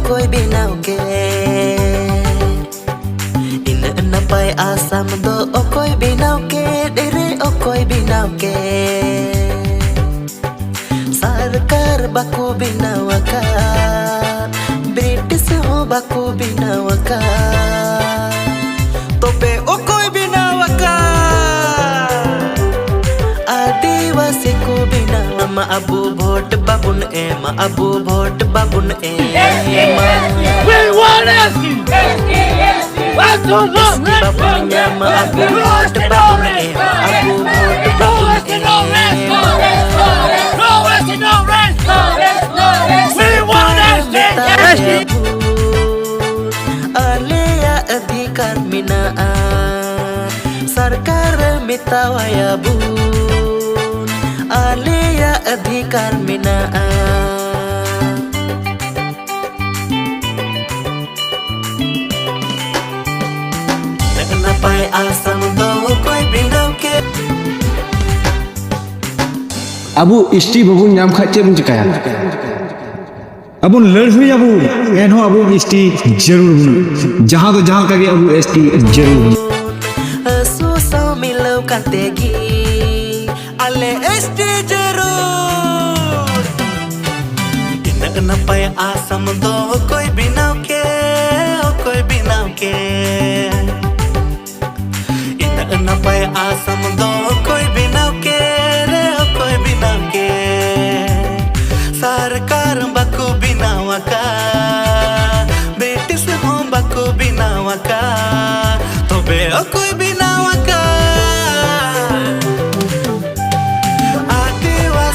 okoy binaw ke ina napay asam do okoy binaw ke dere okoy binaw ke sarkar baku binaw ka British ho baku binaw ka tobe okoy binaw ka आदिवासी को बिना मा अबू भोट बाबुन ए मा अबू भोट बाबुन ए We want ASSU! What's the बाबुन्या मा अबू भोट बाबुन ए मा अबू भोट बाबुन We want ASSU! आलिया अधिकार मिना सरकार मितावया बू आलिया अधिकार मिना napay asam do koy binaw ke Abu istri babun nyam khache bun chikaya abun ladhui abu enho abu istri jarur bun jahan kage abu istri jarur so so milau kategi ale istri jarur ina napay asam do koy binaw ke napay asam do koy binaw ke re koy binaw ke sarkar baku binaw ka